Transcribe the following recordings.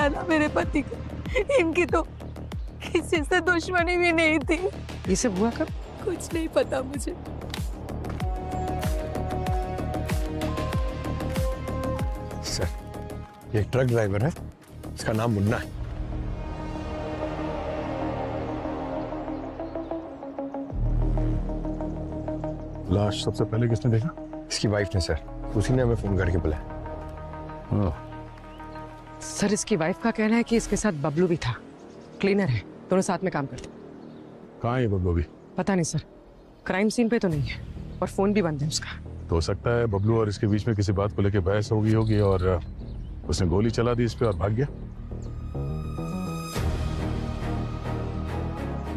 था ना मेरे पति का, इनकी तो किसी से दुश्मनी भी नहीं थी। ये सब हुआ कब? कुछ नहीं पता मुझे। सर, ये ट्रक ड्राइवर है, इसका नाम मुन्ना है। लाश सबसे पहले किसने देखा? इसकी वाइफ ने सर, उसी ने हमें फोन करके बुलाया। सर, इसकी वाइफ का कहना है कि इसके साथ बबलू भी था, क्लीनर है, दोनों साथ में काम करते। कहाँ है ये बबलू भी? पता नहीं सर, क्राइम सीन पे तो नहीं है और फोन भी बंद है उसका। तो हो सकता है बबलू और इसके बीच में किसी बात को लेकर बहस हो गई होगी और उसने गोली चला दी इस पे और भाग गया।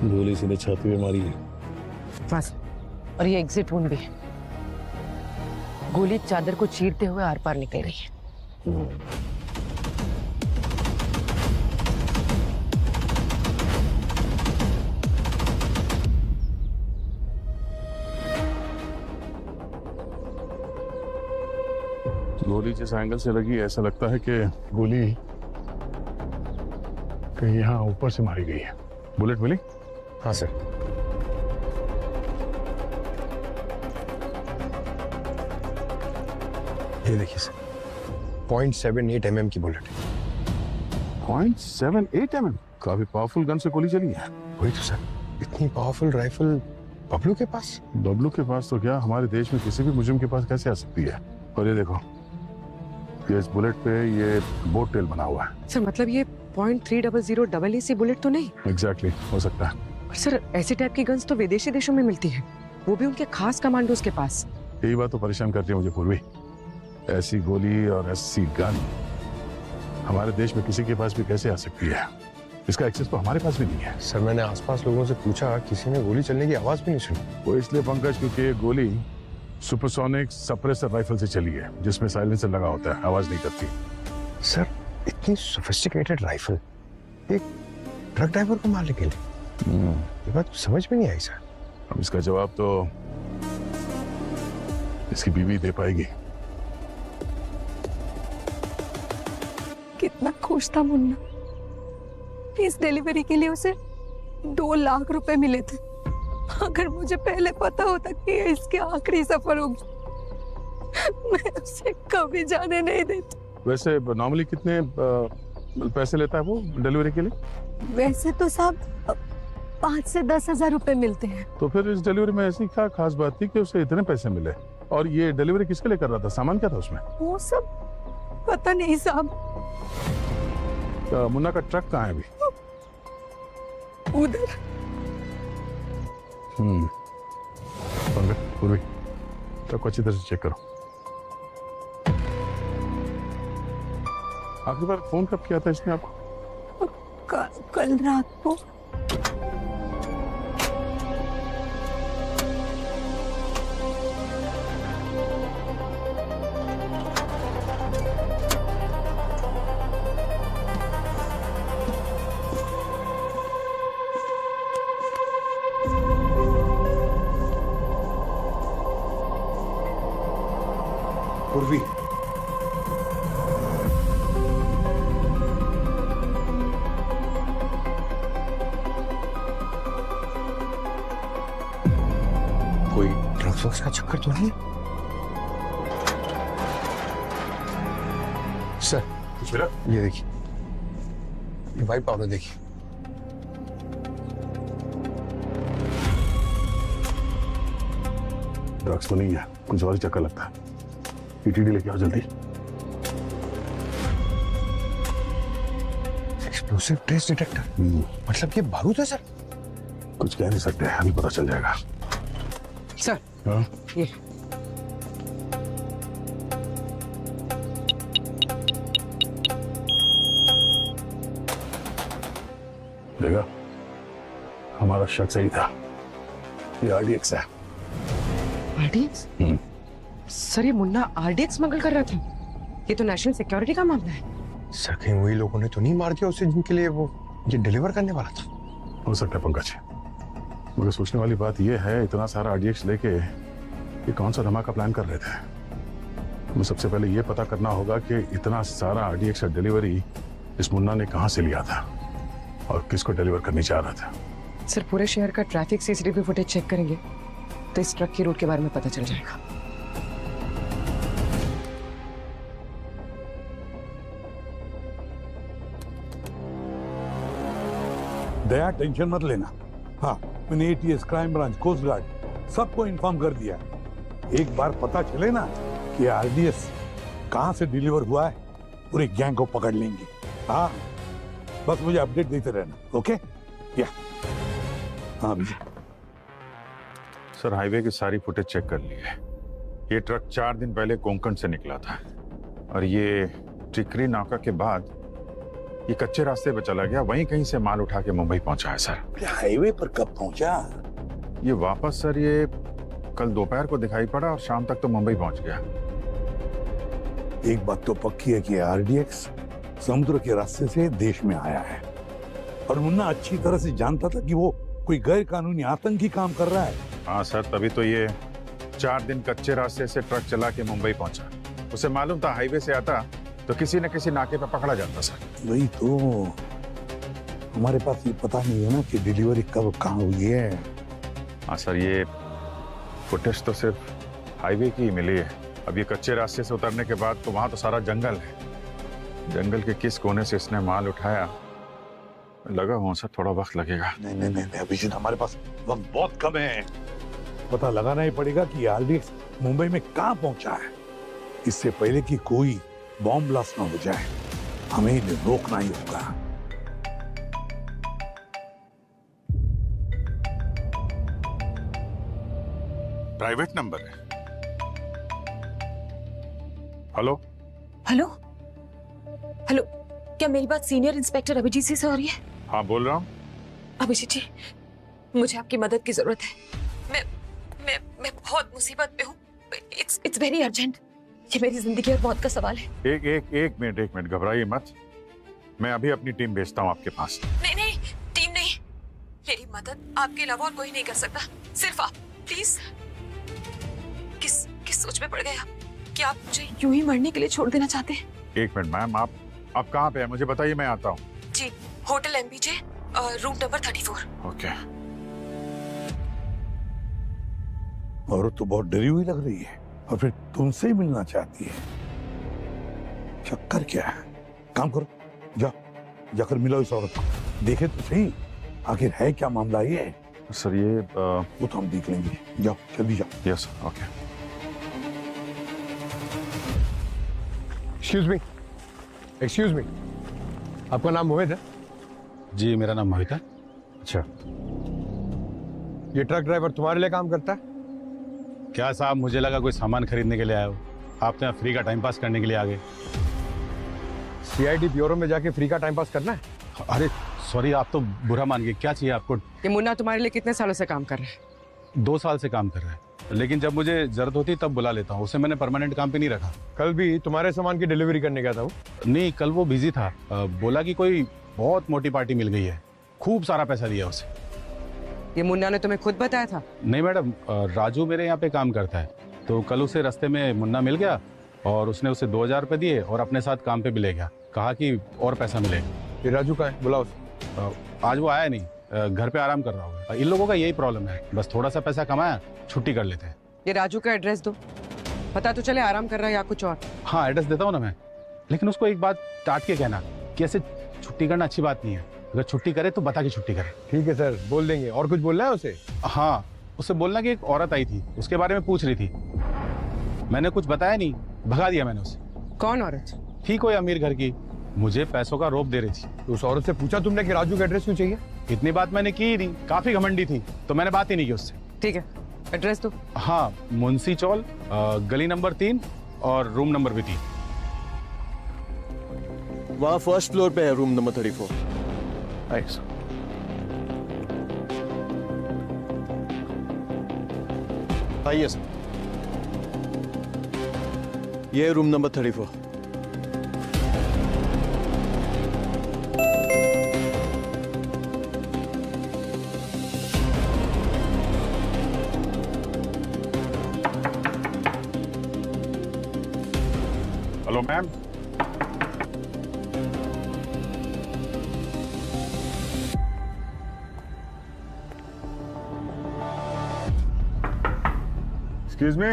गोली सीधे छाती में मारी है। बस, और ये एग्जिट वुंड भी है। गोली चादर को चीरते हुए आर पार निकल रही है। गोली जिस एंगल से लगी ऐसा लगता है कि गोली कहीं यहाँ ऊपर से मारी गई है। बुलेट मिली? हाँ सर। ये देखिए सर, 0.78 mm की बुलेट है। 0.78 mm? काफी पावरफुल गन से गोली चली है। वही तो सर, इतनी पावरफुल राइफल बबलू के पास? बबलू के पास तो क्या, हमारे देश में किसी भी मुजरिम के पास कैसे आ सकती है? और ये देखो, ये इस बुलेट पे ये बोट टेल बना हुआ है। सर, मतलब ये 0.300 EEC बुलेट तो नहीं? एग्जैक्टली, हो सकता है। और सर, ऐसे टाइप की गन्स तो विदेशी देशों में मिलती है, वो भी उनके खास कमांडोज के पास। यही बात तो परेशान करती है मुझे पूर्वी। ऐसी गोली और ऐसी गन हमारे देश में किसी के पास भी कैसे आ सकती है? इसका एक्सेस तो हमारे पास भी नहीं है। सर, मैंने आसपास लोगों से पूछा, किसी ने गोली चलने की आवाज भी नहीं सुनी। वो इसलिए पंकज क्योंकि ये गोली सुपरसोनिक सप्रेसर राइफल से चली है, जिसमें साइलेंसर लगा होता है, आवाज नहीं करती। सर, इतनी सोफिस्टिकेटेड राइफल एक ट्रक ड्राइवर को मारने के लिए, ये बात समझ में नहीं आई सर। अब इसका जवाब तो इसकी बीवी दे पाएगी। कितना खुश था मुन्ना, इस डिलीवरी के लिए उसे 2 लाख रुपए मिले थे। अगर मुझे पहले पता होता कि ये इसके आखिरी सफर होगी, मैं उसे कभी जाने नहीं देती। वैसे नॉर्मली कितने पैसे लेता है वो डिलीवरी के लिए? वैसे तो साहब 5 से 10 हजार रुपए मिलते हैं। तो फिर इस डिलीवरी में ऐसी क्या खास बात थी कि उसे इतने पैसे मिले? और ये डिलीवरी किसके लिए कर रहा था? सामान क्या था उसमें? वो सब पता नहीं साहब। मुन्ना का ट्रक कहाँ है अभी? उधर। पूर्वी, ट्रक को अच्छी तरह से चेक करो। आखिरी बार फोन कब किया था इसने आपको? कल रात को। पूर्वी, कोई ड्रग्स का चक्कर तो नहीं? सर, ये देखिए, ये वाइट पाउडर देखिए। ड्रग्स तो नहीं है, कुछ और ही चक्कर लगता है। ईटीडी लेके आओ जल्दी। एक्सप्लोसिव ट्रेस डिटेक्टर, मतलब ये बारूद है सर? कुछ कह नहीं सकते, अभी पता चल जाएगा। सर, हाँ? ये देखा, हमारा शक सही था, ये आरडीएक्स है। आरडीएक्स? सर, ये मुन्ना आरडीएक्स स्मगल कर रहा था? ये तो नेशनल सिक्योरिटी का मामला है। सर, कहीं वही लोगों ने तो नहीं मार दिया उसे जिनके लिए वो ये डिलीवर करने वाला था? हो सकता है पंकज, मगर सोचने वाली बात यह है, इतना सारा आरडीएक्स लेके ये कौन सा धमाका प्लान कर रहे थे? हमें सबसे पहले ये पता करना होगा कि इतना सारा आरडीएक्स का डिलीवरी इस मुन्ना ने कहां से लिया था और किसको डिलीवर करने जा रहा था। सर पूरे शहर का ट्रैफिक सीसीटीवी फुटेज चेक करेंगे तो इस ट्रक की रूट के बारे में पता चल जाएगा। दया टेंशन मत लेना। हाँ, मैंने ATS, crime branch, coast guard सबको इन्फॉर्म कर दिया। एक बार पता चले ना कि आरडीएस कहां से डिलीवर हुआ है, पूरे गैंग को पकड़ लेंगे। हाँ, बस मुझे अपडेट देते रहना। ओके? या हाँ भैया। सर हाईवे की सारी फुटेज चेक कर ली है। ये ट्रक 4 दिन पहले कोंकण से निकला था और ये टिकरी नाका के बाद ये कच्चे रास्ते पे चला गया, वहीं कहीं से माल उठा के मुंबई पहुंचा है सर। हाईवे पर कब पहुंचा? ये वापस सर ये कल दोपहर को दिखाई पड़ा और शाम तक तो मुंबई पहुंच गया। एक बात तो पक्की है कि आरडीएक्स समुद्र के रास्ते से देश में आया है और मुन्ना अच्छी तरह से जानता था कि वो कोई गैर कानूनी आतंकी काम कर रहा है। हाँ सर, तभी तो ये 4 दिन कच्चे रास्ते से ट्रक चला के मुंबई पहुंचा। उसे मालूम था हाईवे से आता तो किसी न किसी नाके पे पकड़ा जाता सर। वही तो, हमारे पास ये पता नहीं है ना कि डिलीवरी कब कहाँ हुई है। हाँ सर, ये फुटेज तो सिर्फ हाईवे की ही मिली है। अब ये कच्चे रास्ते से उतरने के बाद तो वहां तो सारा जंगल है। जंगल के किस कोने से इसने माल उठाया, लगा हुआ सर थोड़ा वक्त लगेगा। नहीं अभिजीत, हमारे पास वक्त बहुत कम है। पता लगाना ही पड़ेगा कि आरडीएक्स मुंबई में कहाँ पहुंचा है, इससे पहले कि कोई बॉम्ब ब्लास्ट ना हो जाए। हमें इन्हें रोकना ही होगा। प्राइवेट नंबर है। हेलो हेलो हेलो, क्या मेरी बात सीनियर इंस्पेक्टर अभिजीत जी से हो रही है? हाँ बोल रहा हूँ। अभिजीत जी, मुझे आपकी मदद की जरूरत है। मैं बहुत मुसीबत में हूँ। It's very urgent. ये मेरी जिंदगी और मौत का सवाल है। एक मिनट घबराइए मत। मैं अभी अपनी टीम भेजता हूँ आपके पास। नहीं, टीम नहीं। मेरी मदद आपके अलावा और कोई नहीं कर सकता, सिर्फ आप। प्लीज। किस सोच में पड़ गए आप कि आप मुझे यूं ही मरने के लिए छोड़ देना चाहते हैं? 1 मिनट मैम, आप कहाँ पे हैं मुझे बताइए, मैं आता हूँ। जी, होटल एमबीजे, रूम नंबर 34। ओके। औरत तो बहुत डरी हुई लग रही है और फिर तुमसे ही मिलना चाहती है। चक्कर क्या है? काम करो, जाकर मिलो इस औरत को। देखे तो सही आखिर है क्या मामला ये। सर ये वो तो हम देख लेंगे। जाओ जल्दी जाओ। Yes okay. एक्सक्यूज मी, आपका नाम मोहित है? जी मेरा नाम मोहित है। अच्छा, ये ट्रक ड्राइवर तुम्हारे लिए काम करता है? क्या साहब, मुझे लगा कोई सामान खरीदने के लिए आए हो, आप तो यहाँ फ्री का टाइम पास करने के लिए आ गए। सीआईडी ब्यूरो में जाके फ्री का टाइम पास करना है? अरे सॉरी, आप तो बुरा मान गए। क्या चाहिए आपको? ये मुन्ना तुम्हारे लिए कितने सालों से काम कर रहा है? 2 साल से काम कर रहा है, लेकिन जब मुझे जरूरत होती तब बुला लेता हूँ। उसे मैंने परमानेंट काम पे नहीं रखा। कल भी तुम्हारे सामान की डिलीवरी करने गया था वो? नहीं, कल वो बिजी था। बोला कि कोई बहुत मोटी पार्टी मिल गई है, खूब सारा पैसा दिया उसे। ये मुन्ना ने तुम्हें खुद बताया था? नहीं मैडम, राजू मेरे यहाँ पे काम करता है, तो कल उसे रास्ते में मुन्ना मिल गया और उसने उसे 2000 रुपये दिए और अपने साथ काम पे भी ले गया। कहा कि और पैसा मिले। ये राजू का है, बुलाओ उसे। आज वो आया नहीं, घर पे आराम कर रहा होगा। इन लोगों का यही प्रॉब्लम है, बस थोड़ा सा पैसा कमाया, छुट्टी कर लेते हैं। ये राजू का एड्रेस दो, पता तो चले आराम कर रहा है या कुछ और। हाँ एड्रेस देता हूँ ना मैं, लेकिन उसको एक बात डांट के कहना कि ऐसे छुट्टी करना अच्छी बात नहीं है। अगर छुट्टी करे तो बता के छुट्टी करे। ठीक है सर, बोल देंगे। और कुछ बोलना है उसे? हाँ, उससे बोलना कि एक औरत आई थी, उसके बारे में पूछ रही थी। मैंने कुछ बताया नहीं, भगा दिया मैंने उसे। कौन औरत? थी कोई अमीर घर की, मुझे पैसों का रोप दे रही थी। तो उस औरत से पूछा तुमने कि राजू का एड्रेस क्यों चाहिए? इतनी बात मैंने की ही नहीं, काफी घमंडी थी, तो मैंने बात ही नहीं की उससे। ठीक है, एड्रेस दो। हाँ, मुंशी चौल, गली नंबर 3 और रूम नंबर भी 3। वहाँ फर्स्ट फ्लोर पे है, रूम नंबर 34। थैंक्स। आइए सर, ये room number 34। Hello ma'am. Excuse me.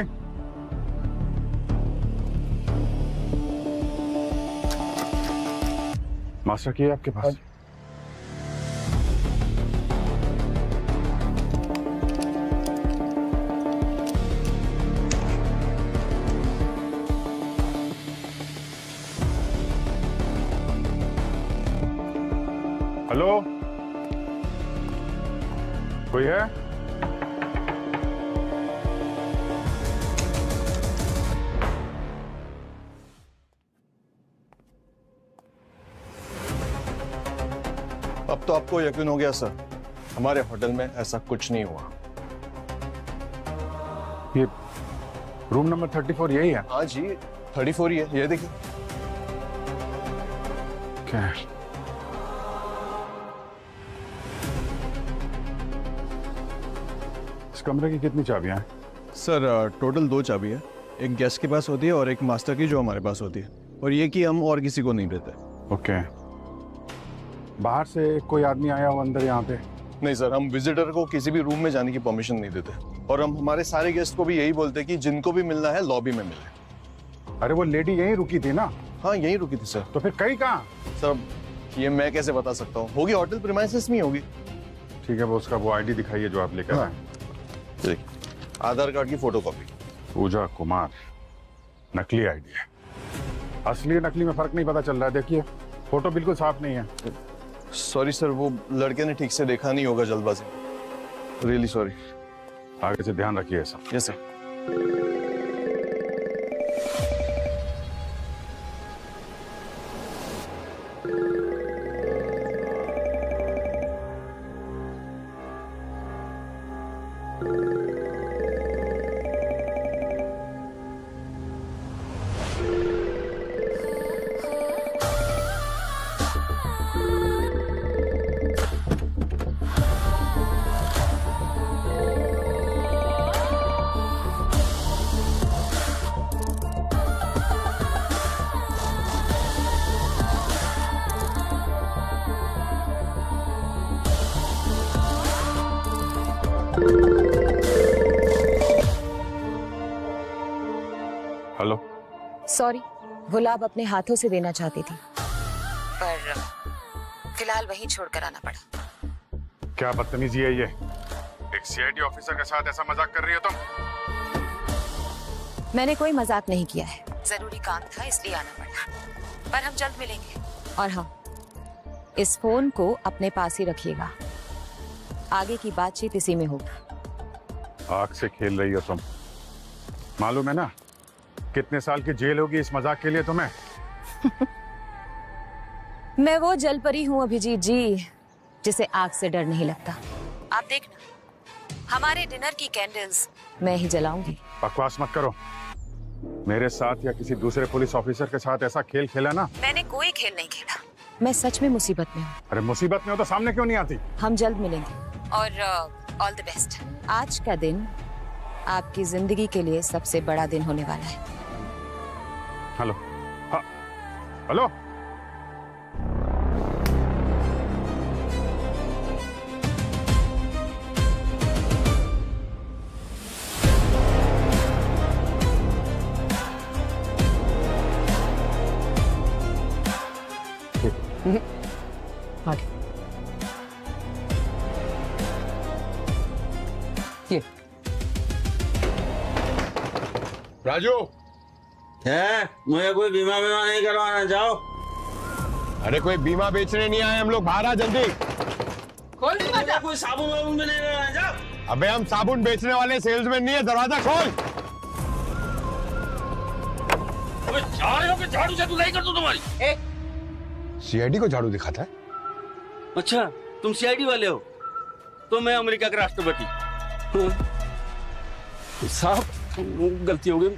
Master की है आपके पास? हेलो, कोई है? अब तो आपको यकीन हो गया सर, हमारे होटल में ऐसा कुछ नहीं हुआ। ये रूम नंबर 34 यही है? हाँ जी, 34 ही है, ये देखिए। क्या? इस कमरे की कितनी चाबियां हैं? सर टोटल 2 चाबी है, एक गेस्ट के पास होती है और एक मास्टर की जो हमारे पास होती है, और ये कि हम और किसी को नहीं देते। ओके। बाहर से कोई आदमी आया हो अंदर यहाँ पे? नहीं सर, हम विजिटर को किसी भी रूम में जाने की परमिशन नहीं देते, और हम हमारे सारे गेस्ट को भी यही बोलते हैं कि जिनको भी मिलना है लॉबी में मिले। अरे वो लेडी यहीं रुकी थी ना? हाँ यहीं रुकी थी सर। तो फिर कहीं कहाँ? सर ये मैं कैसे बता सकता हूँ, होगी होटल प्रीमाइसेस में होगी। ठीक है, वो उसका वो आईडी दिखाइए जो आप लेकर आए। देखिए, आधार कार्ड की फोटोकॉपी। पूजा कुमार, नकली आईडी है। असली नकली में फर्क नहीं पता चल रहा है। देखिए फोटो बिल्कुल साफ नहीं है। सॉरी सर, वो लड़के ने ठीक से देखा नहीं होगा जल्दबाजी। Really sorry. आगे से ध्यान रखिए सब। Yes sir. हेलो। सॉरी, गुलाब अपने हाथों से देना चाहती थी, पर फिलहाल वहीं छोड़कर आना पड़ा। क्या बदतमीजी है ये? एक सीआईडी ऑफिसर के साथ ऐसा मजाक कर रही हो तुम? मैंने कोई मजाक नहीं किया है, जरूरी काम था इसलिए आना पड़ा। पर हम जल्द मिलेंगे। और हाँ, इस फोन को अपने पास ही रखिएगा, आगे की बातचीत इसी में होगी। आग से खेल रही हो तुम, मालूम है ना कितने साल की जेल होगी इस मजाक के लिए तुम्हें? मैं वो जलपरी हूँ अभिजीत जी, जिसे आग से डर नहीं लगता। आप देखना, हमारे डिनर की कैंडल्स मैं ही जलाऊंगी। बकवास मत करो। मेरे साथ या किसी दूसरे पुलिस ऑफिसर के साथ ऐसा खेल खेला ना? मैंने कोई खेल नहीं खेला, मैं सच में मुसीबत में हूँ। अरे मुसीबत में हो तो सामने क्यों नहीं आती? हम जल्द मिलेंगे और ऑल द बेस्ट। आज का दिन आपकी जिंदगी के लिए सबसे बड़ा दिन होने वाला है। हेलो। हाँ हेलो। आगे ये राजू है, मुझे कोई बीमा नहीं करवाना। जाओ। अरे कोई बीमा बेचने नहीं आए हम लोग, बाहर आ जल्दी। खोल दरवाजा। कोई साबुन वाबुन भी नहीं लेना। जाओ। अबे हम साबुन बेचने वाले सेल्समैन नहीं है, दरवाजा खोल। अबे जा रहे हो कि झाड़ू से धुलाई कर दूं तुम्हारी? सीआईडी को झाड़ू दिखाता है? अच्छा, तुम सीआईडी वाले हो? तो मैं अमेरिका का राष्ट्रपति। साहब गलती हो गई।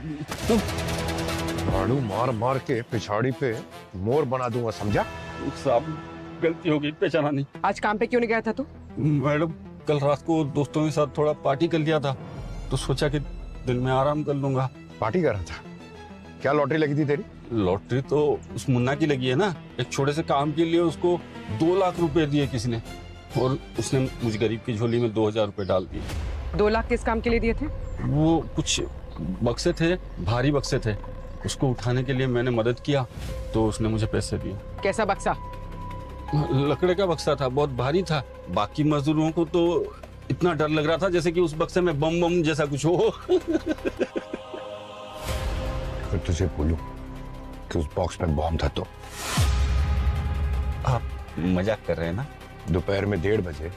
झाड़ू मार मार के पिछाड़ी पे मोर बना दूंगा, समझा? साहब गलती हो गई, पहचाना नहीं। आज काम पे क्यों नहीं गया था तू? मैडम कल रात को दोस्तों के साथ थोड़ा पार्टी कर लिया था, तो सोचा कि दिन में आराम कर लूंगा। पार्टी कर रहा था? क्या लॉटरी लगी थी तेरी? लॉटरी तो उस मुन्ना की लगी है ना। एक छोटे से काम के लिए उसको 2 लाख रुपए दिए किसी ने, और उसने मुझे गरीब की झोली में 2000 रुपए डाल दिए। 2 लाख किस काम के लिए दिए थे? वो कुछ बक्से थे, भारी बक्से थे, उसको उठाने के लिए मैंने मदद किया तो उसने मुझे पैसे दिए। कैसा बक्सा? लकड़े का बक्सा था, बहुत भारी था। बाकी मजदूरों को तो इतना डर लग रहा था जैसे कि उस बक्से में बम बम जैसा कुछ हो। अगर तुझे बोलूं कि उस बॉक्स में बॉम्ब था तो? आप मजाक कर रहे हैं ना? दोपहर में 1:30 बजे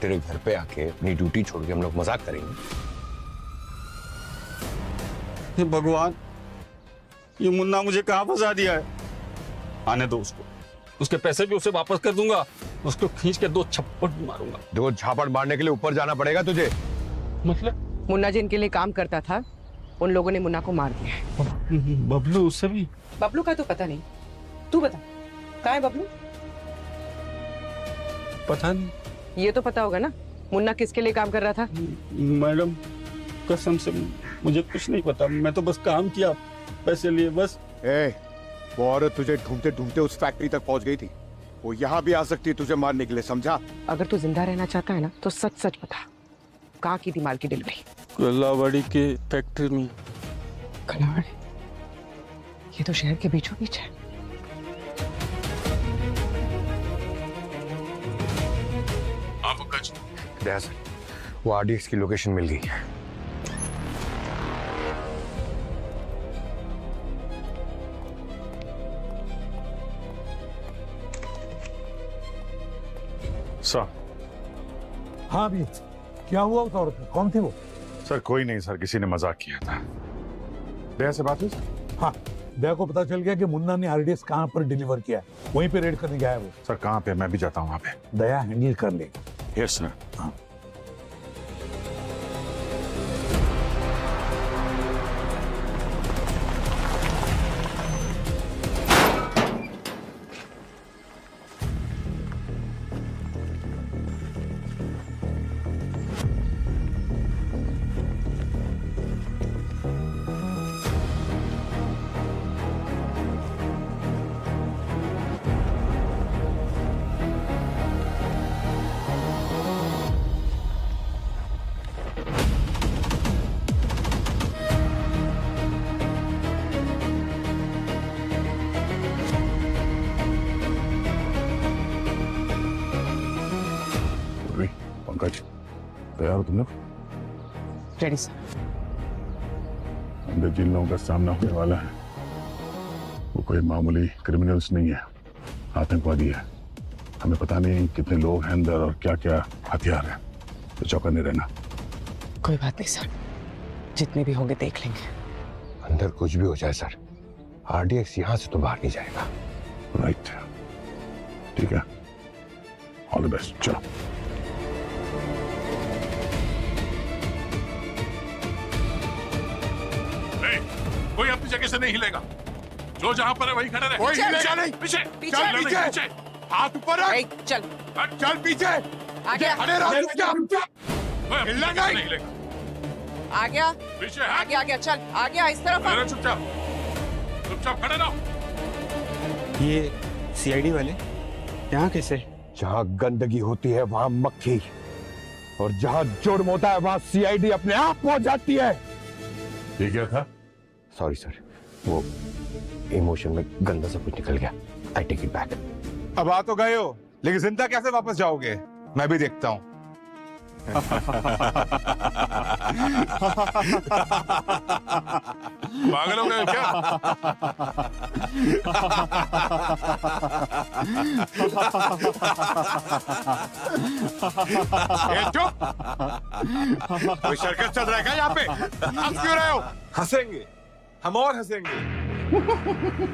तेरे घर पे आके अपनी ड्यूटी छोड़ के हम लोग मजाक करेंगे? हे भगवान, ये मुन्ना मुझे कहाँ फंसा दिया है। आने दो उसको, उसके पैसे भी उसे वापस कर दूंगा, उसको खींच के 2 छप्पड़ मारूंगा। 2 झापड़ मारने के लिए ऊपर जाना पड़ेगा तुझे। मतलब? मुन्ना जिनके लिए काम करता था उन लोगों ने मुन्ना को मार दिया है। बबलू उससे भी? बबलू का तो पता नहीं, तू बता कहाँ है बबलू? पता नहीं। ये तो पता होगा ना मुन्ना किसके लिए काम कर रहा था? मैडम कसम से मुझे कुछ नहीं पता, मैं तो बस काम किया, पैसे लिए बस। वो औरत तुझे ढूंढते ढूंढते उस फैक्ट्री तक पहुंच गई थी, वो यहाँ भी आ सकती है तुझे मारने के लिए, समझा? अगर तू जिंदा रहना चाहता है ना तो सच सच बता, कहाँ की थी माल की डिलीवरी? कलावाड़ी के फैक्ट्री में। कलावाड़ी? ये तो शहर के बीचों बीच है। हाँ पंकज। वो आरडीएक्स की लोकेशन मिल गई है। सर। हाँ भी, क्या हुआ उस औरत में? कौन थी वो? सर कोई नहीं सर, किसी ने मजाक किया था। दया से बात हुई? हाँ, दया को पता चल गया कि मुन्ना ने आरडीएक्स कहाँ पर डिलीवर किया है, वहीं पे रेड करने गया है वो। सर कहाँ पे? मैं भी जाता हूँ वहाँ पे। दया हैंडल कर लेगा। Yes sir. हाँ। पंकज तैयार हो तुम लोग? Ready sir. अंदर जिन लोगों का सामना होने वाला है वो कोई मामूली क्रिमिनल्स नहीं है, आतंकवादी है। हमें पता नहीं कितने लोग हैं अंदर और क्या क्या हथियार हैं, तो चौकन्ने रहना। कोई बात नहीं सर, जितने भी होंगे देख लेंगे। अंदर कुछ भी हो जाए सर, आरडीएक्स यहाँ से तो बाहर नहीं जाएगा। राइट, ठीक है, ऑल द बेस्ट। चलो। कोई अपनी जगह से नहीं हिलेगा, जो जहां पर है वहीं खड़े रहे। कोई हिलेगा नहीं। पीछे पीछे, चल, पीछे। पीछे हाथ ऊपर रख। चल चल पीछे। आ गया। अरे राजू क्या? हिलना नहीं हिलेगा। आ गया पीछे आ गया आ गया, चल आ गया, इस तरफ आ। चुपचाप चुपचाप खड़े रहो। ये सीआईडी वाले यहाँ कैसे? जहाँ गंदगी होती है वहाँ मक्खी, और जहाँ जुर्म होता है वहाँ सीआईडी अपने आप पहुंच जाती है। ये क्या था? सॉरी सर, वो इमोशन में गंदा सब कुछ निकल गया। I take it back. अब आ तो गए हो, लेकिन जिंदा कैसे वापस जाओगे? मैं भी देखता हूँ। पागल हो गए क्या? चुप! कोई सर्कस चल रहा है क्या यहाँ पे? हंस क्यों रहे हो? हंसेंगे, हम और हंसेंगे,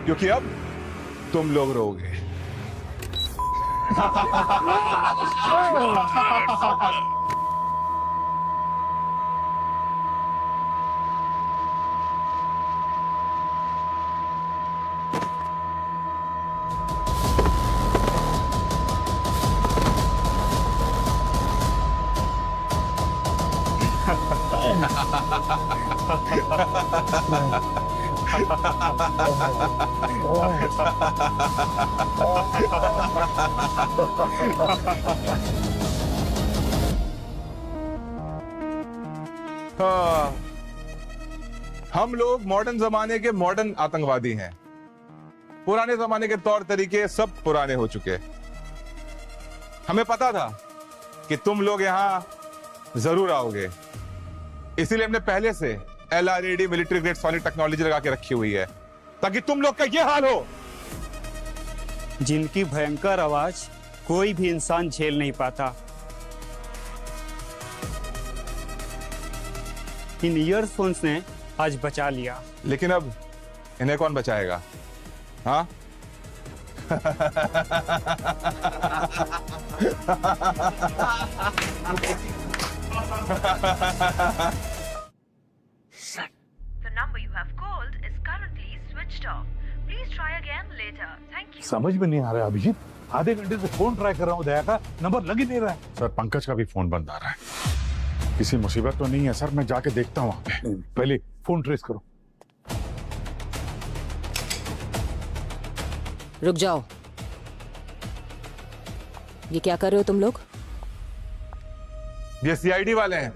क्योंकि अब तुम लोग रोगे। हम लोग मॉडर्न जमाने के मॉडर्न आतंकवादी हैं। पुराने जमाने के तौर तरीके सब पुराने हो चुके। हमें पता था कि तुम लोग यहां जरूर आओगे, इसीलिए हमने पहले से LRAD military grade solid technology लगा के रखी हुई है ताकि तुम लोग का ये हाल हो। जिनकी भयंकर आवाज कोई भी इंसान झेल नहीं पाता, इन ईयरफोन्स ने आज बचा लिया। लेकिन अब इन्हें कौन बचाएगा? हाँ The number you have called is currently switched off. Please try again later. Thank you. समझ में नहीं आ रहा अभिजीत, आधे घंटे से फोन ट्राई कर रहा हूँ, दया का नंबर लग ही नहीं रहा है। सर पंकज का भी फोन बंद आ रहा है। किसी मुसीबत तो नहीं है सर? मैं जाके देखता हूँ वहां पे। पहले फोन ट्रेस करो। रुक जाओ, ये क्या कर रहे हो तुम लोग? ये CID वाले हैं।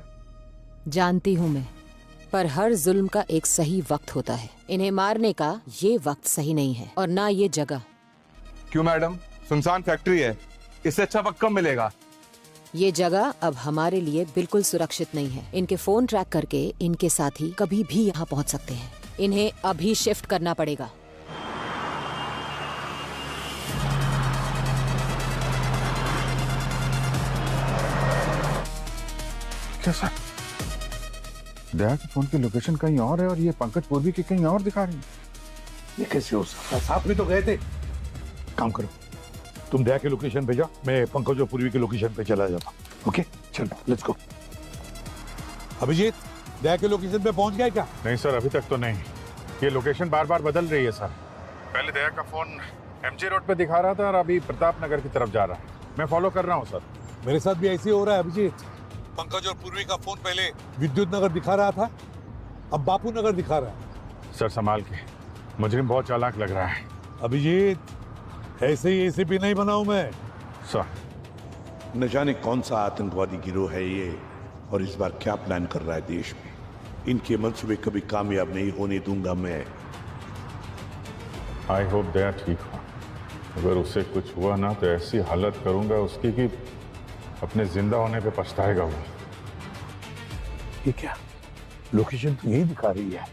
जानती हूं मैं, पर हर जुल्म का एक सही वक्त होता है। इन्हें मारने का ये वक्त सही नहीं है और ना ये जगह। क्यों मैडम? सुनसान फैक्ट्री है, इससे अच्छा वक्त कब मिलेगा? ये जगह अब हमारे लिए बिल्कुल सुरक्षित नहीं है। इनके फोन ट्रैक करके इनके साथी कभी भी यहाँ पहुँच सकते हैं। इन्हें अभी शिफ्ट करना पड़ेगा। क्या सर? दया के फोन की लोकेशन कहीं और है और ये पंकज पूर्वी की कहीं और दिखा रही है। ये कैसे हो सकता है? साथ में तो गए थे। काम करो, तुम दया के लोकेशन पे जाओ, मैं पंकज और पूर्वी के लोकेशन पे चला जाता हूँ। ओके चलो लेट्स गो। अभिजीत, दया के लोकेशन पे पहुंच गए क्या? नहीं सर, अभी तक तो नहीं। ये लोकेशन बार बार बदल रही है सर। पहले दया का फोन MG रोड पे दिखा रहा था और अभी प्रताप नगर की तरफ जा रहा है। मैं फॉलो कर रहा हूँ सर। मेरे साथ भी ऐसे ही हो रहा है अभिजीत। पंकज और पूर्वी का फोन पहले विद्युत नगर दिखा रहा था, अब बापू नगर दिखा रहा है। सर संभाल के, मुजरिम बहुत चालाक लग रहा है। अभिजीत, ऐसे ही ACP नहीं बना हूं मैं। सर न जाने कौन सा आतंकवादी गिरोह है ये और इस बार क्या प्लान कर रहा है देश में। इनके मंसूबे कभी कामयाब नहीं होने दूंगा मैं। आई होप दया ठीक हो। अगर उसे कुछ हुआ ना तो ऐसी हालत करूंगा उसकी कि अपने जिंदा होने पे पछताएगा वो। ये क्या? लोकेशन तो यही दिखा रही है।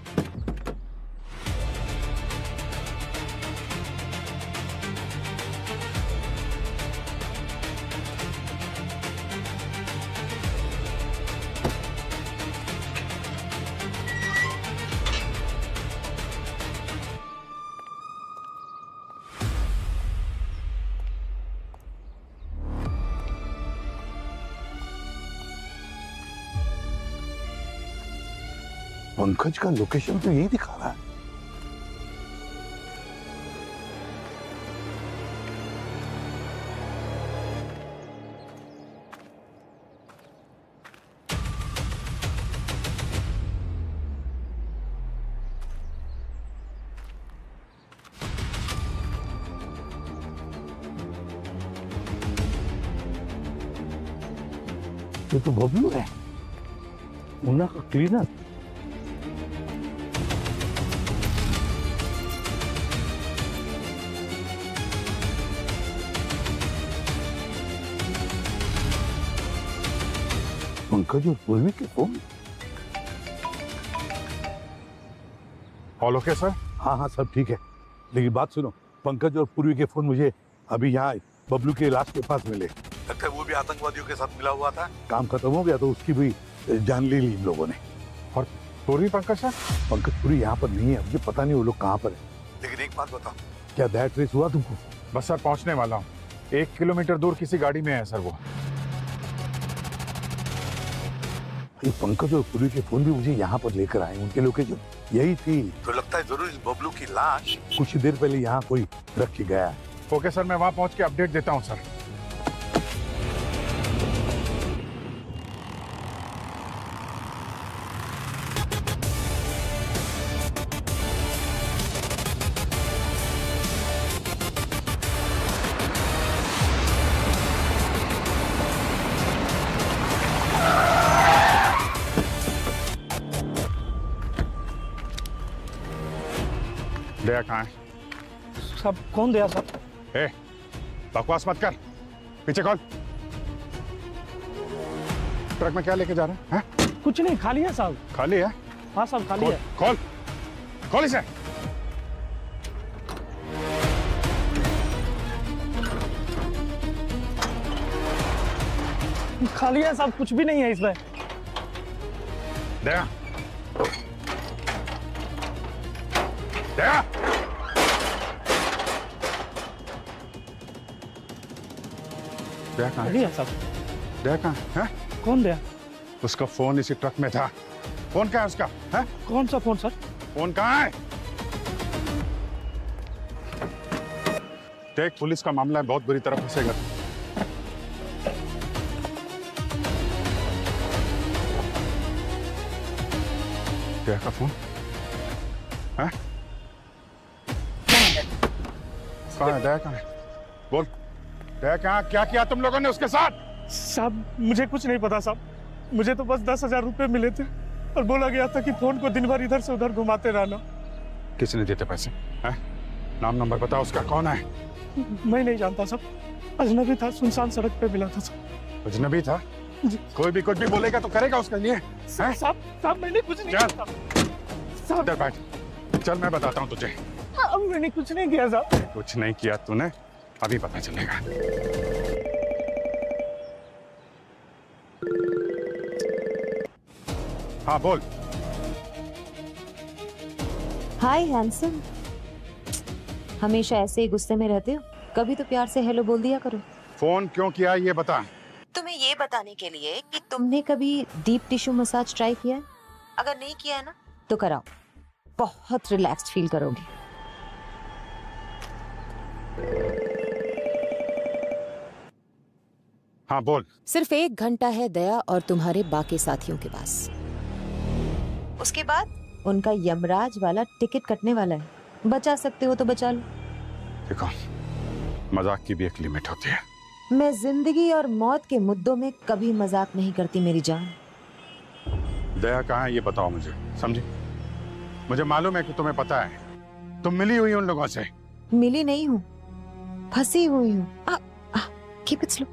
पंकज का लोकेशन तो यही दिखा रहा है। ये तो बबलू है, मुन्ना का क्लीनर। पंकज और पूर्वी के फोन। All okay sir? हाँ हाँ सब ठीक है, लेकिन बात सुनो, पंकज और पूर्वी के फोन मुझे अभी यहाँ बबलू के लाश के पास मिले। लगता है वो भी आतंकवादियों के साथ मिला हुआ था। काम खत्म हो गया तो उसकी भी जान ले ली इन लोगों ने। और पूर्वी पंकज सर? पंकज पूरी यहाँ पर नहीं है, मुझे पता नहीं वो लोग कहाँ पर है। लेकिन एक बात बताओ, क्या दया ट्रेस हुआ तुमको? बस सर पहुंचने वाला हूँ। 1 किलोमीटर दूर किसी गाड़ी में है सर वो। ये पंकज और पूर्वी के फोन भी मुझे यहाँ पर लेकर आए, उनके लोकेशन यही थी। तो लगता है जरूर इस बबलू की लाश कुछ देर पहले यहाँ कोई रख के गया है। ओके सर, मैं वहाँ पहुँच के अपडेट देता हूँ सर। दया कहाँ है? सब कौन दया साहब? ए, बकवास मत कर, पीछे खोल। ट्रक में क्या लेके जा रहे हैं? कुछ नहीं, खाली है साहब। खाली है? हाँ साहब खाली है। खोल, खोल इसे। खाली है साहब, कुछ भी नहीं है इसमें। दया, दया, दया कहाँ है? साहब। दया कहाँ है? कौन दया? उसका फोन इसी ट्रक में था। फोन कहाँ है उसका? है? कौन सा फोन सर? फोन कहाँ है? देख, पुलिस का मामला है, बहुत बुरी तरह फंसेगा। दया का फोन है? कहाँ है? दया कहाँ है? बोल, दया कहाँ? क्या किया तुम लोगों ने उसके साथ? साहब मुझे कुछ नहीं पता साहब, मुझे तो बस 10,000 रुपए मिले थे और बोला गया था कि फोन को दिन भर इधर से उधर घुमाते रहना। किसने दिए थे पैसे? हैं? नाम नंबर बता उसका, कौन है? मैं नहीं जानता साहब, अजनबी था, सुनसान सड़क पे मिला था साहब। अजनबी था? कोई भी कुछ भी बोलेगा तो करेगा उसके लिए? साहब मैंने कुछ नहीं किया साहब। इधर बैठ, चल मैं बताता हूँ तुझे। मैंने कुछ नहीं किया साहब। कुछ नहीं किया तूने, अभी पता चलेगा। हाँ बोल। हाय हैंडसम, हमेशा ऐसे ही गुस्से में रहते हो? कभी तो प्यार से हेलो बोल दिया करो। फोन क्यों किया ये बता। तुम्हें ये बताने के लिए कि तुमने कभी डीप टिश्यू मसाज ट्राई किया है? अगर नहीं किया है ना तो कराओ, बहुत रिलैक्स्ड फील करोगे। हाँ बोल। सिर्फ 1 घंटा है दया और तुम्हारे बाकी साथियों के पास, उसके बाद उनका यमराज वाला टिकट कटने वाला है। बचा सकते हो तो बचा लो। देखो, मजाक की भी एक लिमिट होती है। मैं जिंदगी और मौत के मुद्दों में कभी मजाक नहीं करती मेरी जान। दया कहाँ है ये बताओ मुझे, समझी? मुझे मालूम है कि तुम्हें पता है, तुम मिली हुई उन लोगों से। मिली नहीं हूँ, फंसी हुई हूँ। Keep it slow.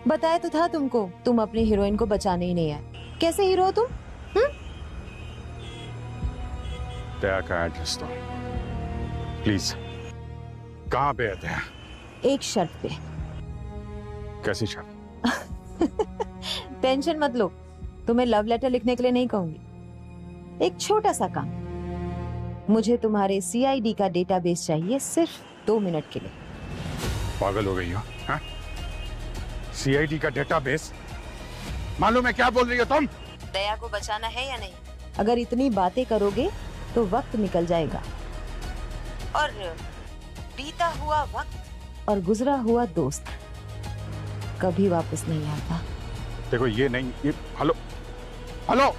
बताया तो था तुमको, तुम अपनी हीरोइन को बचाने ही नहीं आए। कैसे हीरो हो तुम? दया का एड्रेस दो प्लीज। कहाँ पे है दया? एक शर्त पे। कैसी शर्त? टेंशन मत लो, तुम्हें लव लेटर लिखने के लिए नहीं कहूंगी। एक छोटा सा काम, मुझे तुम्हारे CID का डेटाबेस चाहिए सिर्फ 2 मिनट के लिए। पागल हो गई हो? हाँ? CID का डेटाबेस? मालूम है क्या बोल रही हो तुम? दया को बचाना है या नहीं? अगर इतनी बातें करोगे तो वक्त निकल जाएगा, और बीता हुआ वक्त और गुजरा हुआ दोस्त कभी वापस नहीं आता। देखो ये नहीं, ये हेलो हेलो।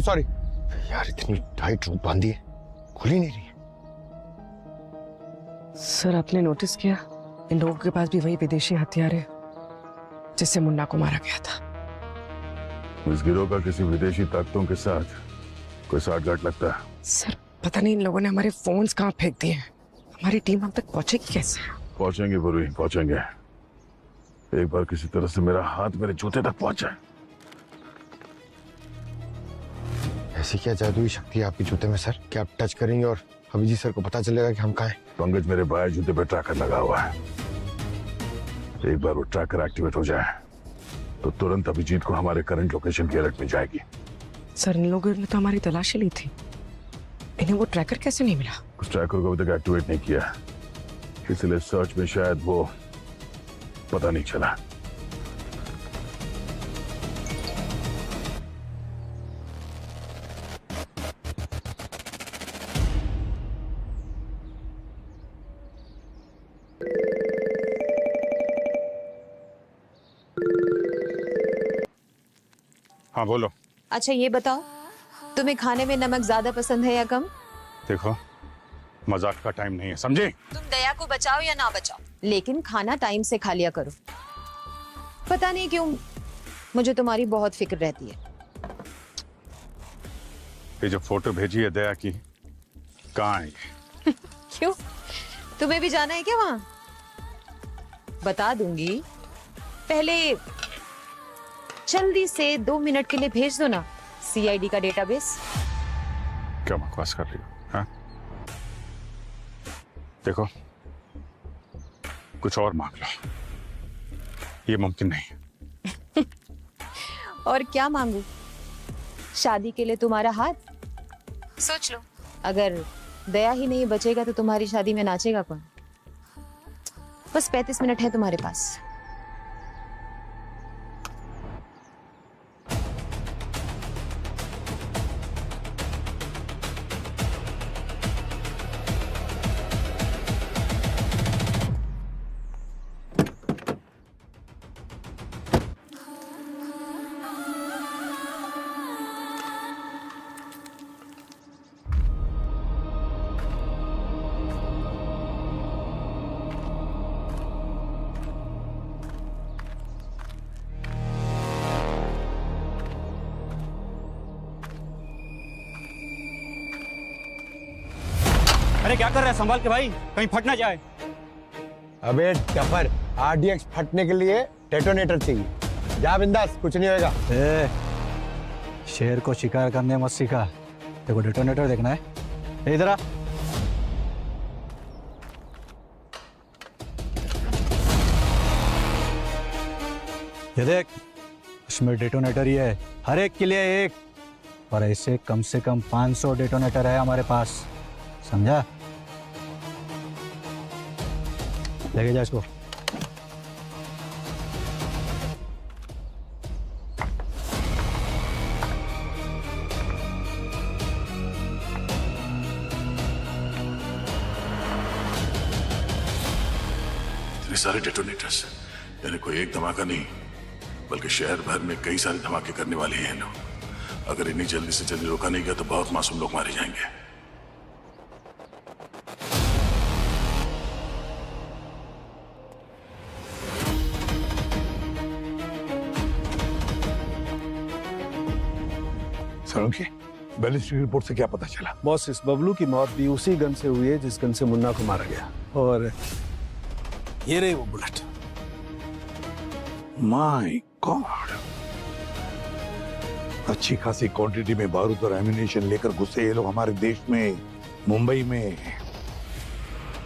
सॉरी यार, इतनी टाइट रूप बांधी है, खुल ही नहीं रही है। सर आपने नोटिस किया, इन लोगों के पास भी वही विदेशी हथियार है जिससे मुन्ना को मारा गया था। इस गिरोह का किसी विदेशी ताकतों के साथ कोई साठगांठ लगता है? सर पता नहीं इन लोगों ने हमारे फोन्स कहाँ फेंक दिए हैं। हमारी टीम हम तक पहुंचेगी कैसे? पहुंचेंगे बुरी, पहुंचेंगे। एक बार किसी तरह से मेरा हाथ मेरे जूते तक पहुंचा। ऐसी क्या जादुई शक्ति है आपके जूते में सर, कि आप टच करेंगे और अभिजीत सर को पता चलेगा कि हम कहाँ हैं? पंकज, मेरे बाएं जूते पे ट्रैकर लगा हुआ है। एक बार वो ट्रैकर एक्टिवेट हो जाए तो तुरंत अभिजीत को हमारे करंट लोकेशन की अलर्ट मिल जाएगी। सर इन लोगों ने तो हमारी तलाशी ली थी, इन्हें वो ट्रैकर कैसे नहीं मिला? उस ट्रैकर को अभी तक एक्टिवेट नहीं किया, इसलिए सर्च में शायद वो पता नहीं चला। हाँ बोलो। अच्छा ये बताओ, तुम्हें खाने में नमक ज्यादा पसंद है या कम? देखो, मजाक का टाइम नहीं है, समझे? तुम दया को बचाओ या ना बचाओ, लेकिन खाना टाइम से खा लिया करो। पता नहीं क्यों मुझे तुम्हारी बहुत फिक्र रहती है। ये जो फोटो भेजी है दया की, कहाँ है ये? क्यों, तुम्हें भी जाना है क्या वहां? बता दूंगी, पहले जल्दी से 2 मिनट के लिए भेज दो ना CID का डेटाबेस। क्या बकवास कर रही हो? हाँ? देखो, कुछ और मांग लो, ये मुमकिन नहीं है। और क्या मांगू? शादी के लिए तुम्हारा हाथ? सोच लो, अगर दया ही नहीं बचेगा तो तुम्हारी शादी में नाचेगा कौन? बस 35 मिनट है तुम्हारे पास। अरे क्या कर रहा है, संभाल के भाई, कहीं फट ना जाए। अबे टफर, RDX फटने के लिए डेटोनेटर चाहिए। जा बिंदास, कुछ नहीं होएगा। शेर को शिकार करने मत सीखा, देखो डेटोनेटर देखना है। इधर आ। ये देख, इसमें डेटोनेटर ही है, हर एक के लिए एक, और ऐसे कम से कम 500 डेटोनेटर है हमारे पास, समझा? लेके जा इसको। इतने सारे डेटोनेटर्स, यानी कोई एक धमाका नहीं बल्कि शहर भर में कई सारे धमाके करने वाले हैं लोग। अगर इन्हें जल्दी से जल्दी रोका नहीं गया तो बहुत मासूम लोग मारे जाएंगे। सरोंके, बैलिस्टिक रिपोर्ट से क्या पता चला? बॉस, इस बबलू की मौत भी उसी गन से हुई है जिस गन से मुन्ना को मारा गया। और ये रही वो बुलेट। माय गॉड, अच्छी खासी क्वांटिटी में बारूद और एम्यूनेशन लेकर घुसे ये लोग हमारे देश में, मुंबई में।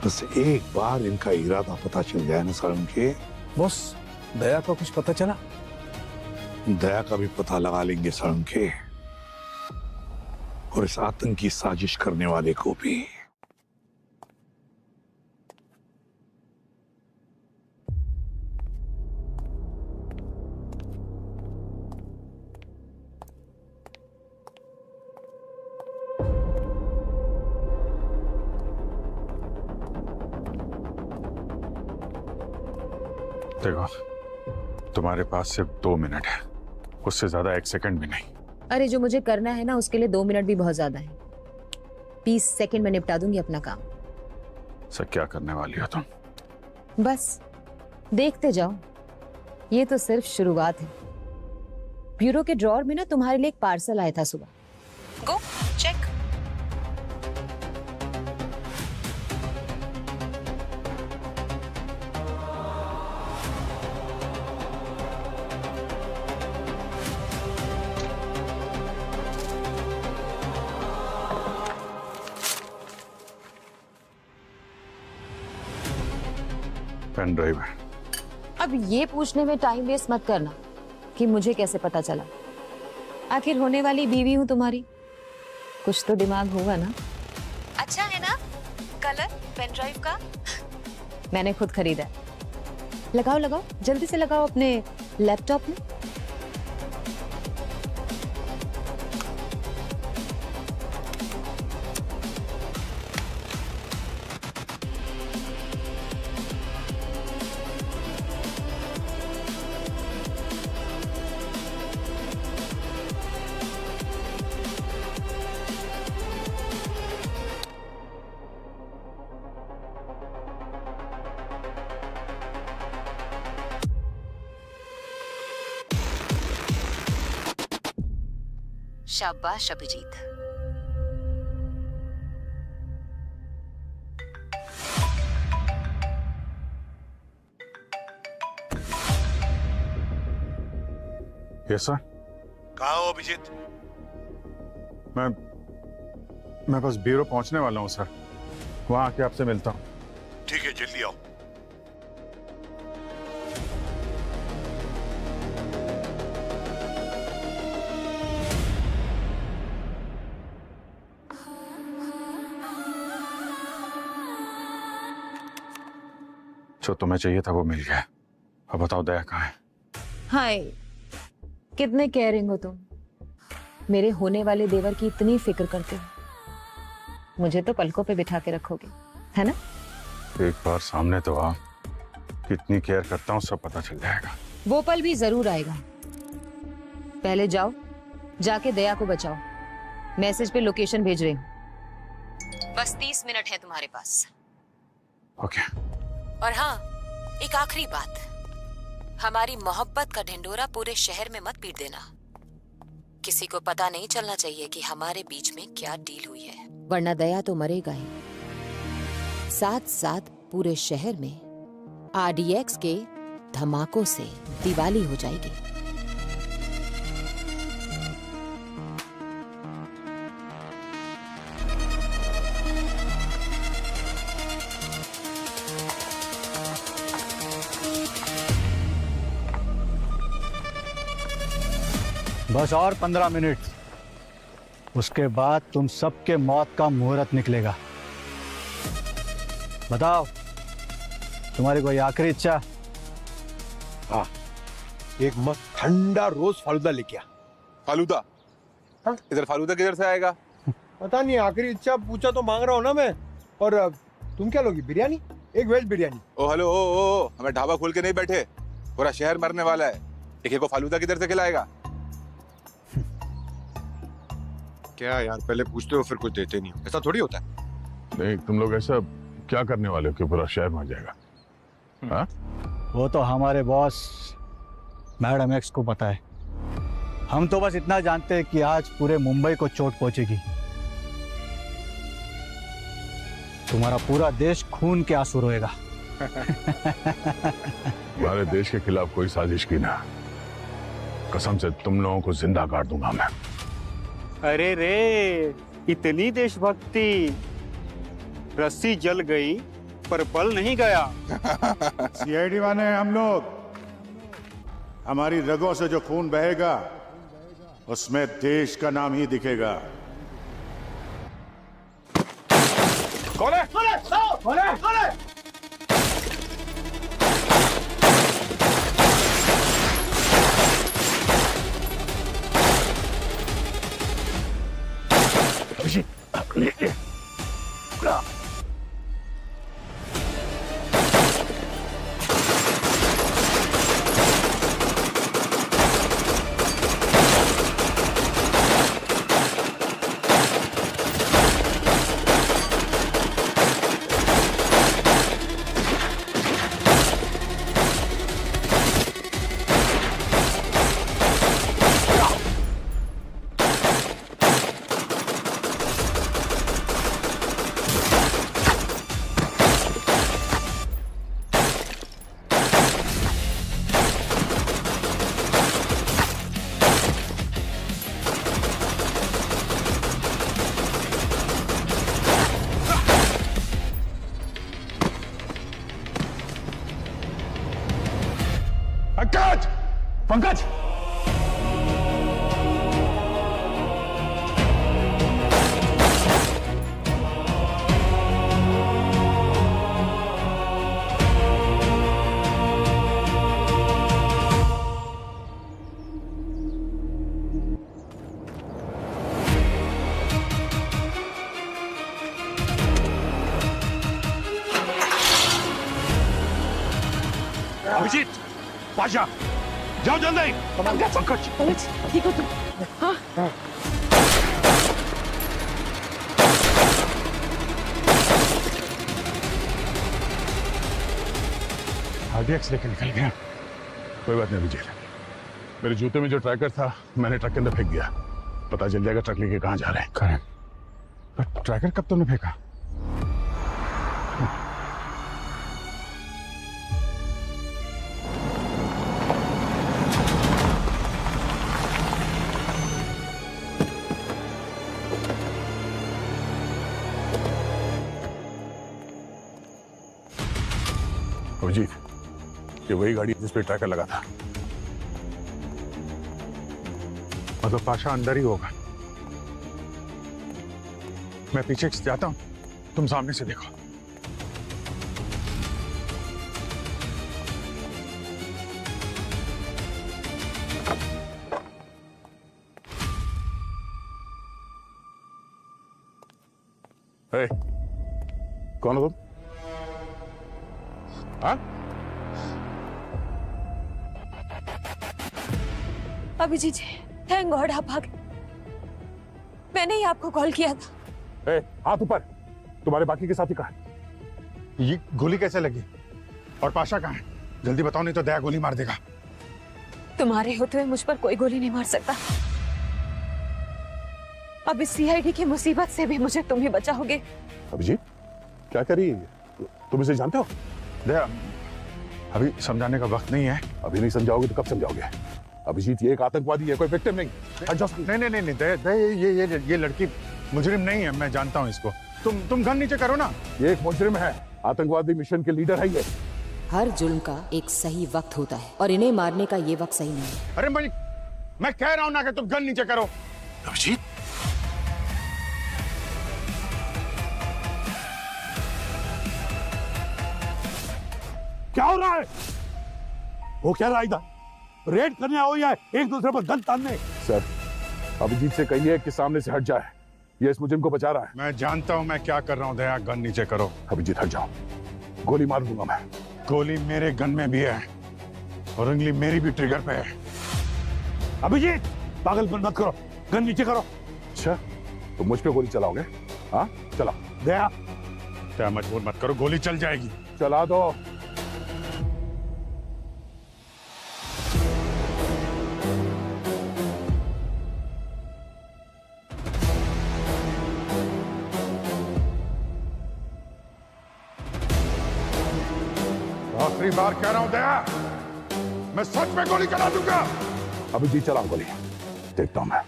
बस एक बार इनका इरादा पता चल जाए ना सरोंके। बॉस, दया का कुछ पता चला? दया का भी पता लगा लेंगे सरोंके, और इस आतंकी साजिश करने वाले को भी। देखो, तुम्हारे पास सिर्फ 2 मिनट है, उससे ज्यादा 1 सेकंड भी नहीं। अरे जो मुझे करना है ना, उसके लिए 2 मिनट भी बहुत ज्यादा है। 20 सेकंड में निपटा दूंगी अपना काम। सर, क्या करने वाली हो तुम? बस देखते जाओ, ये तो सिर्फ शुरुआत है। ब्यूरो के ड्रॉर में ना तुम्हारे लिए एक पार्सल आया था सुबह। Go check. पेन ड्राइव है। अब ये पूछने में टाइम वेस्ट मत करना कि मुझे कैसे पता चला। आखिर होने वाली बीवी हूं तुम्हारी, कुछ तो दिमाग होगा ना। अच्छा है ना कलर पेन ड्राइव का? मैंने खुद खरीदा। लगाओ लगाओ, जल्दी से लगाओ अपने लैपटॉप में। शाबाश अभिजीत। Yes sir. कहाँ हो अभिजीत? मैं बस ब्यूरो पहुंचने वाला हूं सर, वहां आके आपसे मिलता हूं। ठीक है, जल्दी आओ। जो तुम्हें चाहिए था वो मिल गया। अब बताओ दया कहाँ है? हाय, कितने केयरिंग हो तुम। मेरे होने वाले देवर की इतनी फिक्र करते हो, मुझे तो पलकों पे बिठा के रखोगे, है ना? एक बार सामने तो आ, कितनी केयर करता हूँ सब पता चल जाएगा। वो पल भी जरूर आएगा। पहले जाओ, जाके दया को बचाओ। मैसेज पे लोकेशन भेज रही हूँ। बस 30 मिनट है तुम्हारे पास। ओके। और हाँ, एक आखिरी बात, हमारी मोहब्बत का ढिंडोरा पूरे शहर में मत पीट देना। किसी को पता नहीं चलना चाहिए कि हमारे बीच में क्या डील हुई है, वरना दया तो मरेगा ही। साथ साथ पूरे शहर में RDX के धमाकों से दिवाली हो जाएगी। बस और 15 मिनट, उसके बाद तुम सबके मौत का मुहूर्त निकलेगा। बताओ, तुम्हारी कोई आखिरी इच्छा? हाँ, एक मस्त ठंडा रोज फालूदा लेके आ। फालूदा? हाँ? इधर फालूदा किधर से आएगा? पता नहीं, आखिरी इच्छा पूछा तो मांग रहा हूँ ना मैं। और तुम क्या लोगी? बिरयानी? एक वेज बिरयानी। ओ हेलो, ओ हमें ढाबा खोल के नहीं बैठे, पूरा शहर मरने वाला है। एक को फालूदा किधर से खिलाएगा? क्या यार, पहले पूछते हो फिर कुछ देते नहीं हो, ऐसा थोड़ी होता है। नहीं, तुम लोग ऐसा क्या करने वाले हो कि पूरा शहर मर जाएगा? हाँ? वो तो हमारे बॉस मैडम एक्स को पता है। हम तो बस इतना जानते हैं कि आज पूरे मुंबई को चोट पहुंचेगी। तुम्हारा पूरा देश खून के आंसू रोएगा। हमारे देश के खिलाफ कोई साजिश की ना, कसम से तुम लोगों को जिंदा काट दूंगा मैं। अरे रे, इतनी देशभक्ति। रस्सी जल गई पर बल नहीं गया। CID वाले हम लोग, हमारी रगों से जो खून बहेगा उसमें देश का नाम ही दिखेगा। कौन है? कौन है? पंकज! पंकज! अभिजीत, पाशा, जाओ जल्दी। पंकज, ठीक हो तुम? हाँ? RDX लेके निकल गया। कोई बात नहीं अभिजीत, मेरे जूते में जो ट्रैकर था मैंने ट्रक के अंदर फेंक दिया। पता चल जाएगा ट्रक लेके कहाँ जा रहे हैं। करेक्ट, पर ट्रैकर कब तुमने फेंका? अभिजीत, ये वही गाड़ी जिस पे ट्रैकर लगा था। मतलब पाशा अंदर ही होगा। मैं पीछे से जाता हूं, तुम सामने से देखो। ए, कौन हो तुम? हाँ? अभिजीत जी, थैंक गॉड आप आ गए। मैंने ही आपको कॉल किया था। ए, हाथ ऊपर। तुम्हारे बाकी के साथी कहाँ हैं? ये गोली कैसे लगी? और पाशा कहाँ है? जल्दी बताओ, नहीं तो दया गोली मार देगा। तुम्हारे होते हुए मुझ पर कोई गोली नहीं मार सकता। अब इस सीआईडी की मुसीबत से भी मुझे तुम ही बचाओगे। अभिजीत, क्या कर रही है? तुम इसे जानते हो? दया, अभी समझाने का वक्त नहीं है। अभी नहीं समझाओगे तो कब समझाओगे? अभिजीत, ये एक आतंकवादी है, कोई विक्टिम नहीं। नहीं, दया, ये लड़की मुजरिम नहीं है, मैं जानता हूँ इसको। तुम गन नीचे करो ना। ये एक मुजरिम है, आतंकवादी मिशन के लीडर है ये। हर जुल्म का एक सही वक्त होता है और इन्हें मारने का ये वक्त सही नहीं है। अरे मैं कह रहा हूं ना कि तुम गन नीचे करो। अभिजीत, क्या हो रहा है? वो क्या रहा इधर? रेड करने आओ या एक दूसरे पर गन तानने? सर, अभिजीत से कहिए कि सामने से हट जाए। ये इस मुजरिम को बचा रहा है। मैं जानता हूं मैं क्या कर रहा हूं। दया, गन नीचे करो। अभिजीत, हट जाओ, गोली मार दूंगा मैं। गोली मेरे गन में भी है और उंगली मेरी भी ट्रिगर पे है। अभिजीत, पागलपन मत करो, गन नीचे करो। अच्छा, तो मुझ पे गोली चलाओगे? हाँ, चलाओ। दया, मजबूर मत करो, गोली चल जाएगी। चला दो। आखिरी बार कह रहा हूं दया, मैं सच में गोली चला दूंगा। अभिजीत, चलाओ गोली, देखता हूं मैं।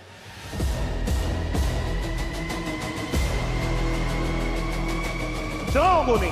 चलाओ गोली।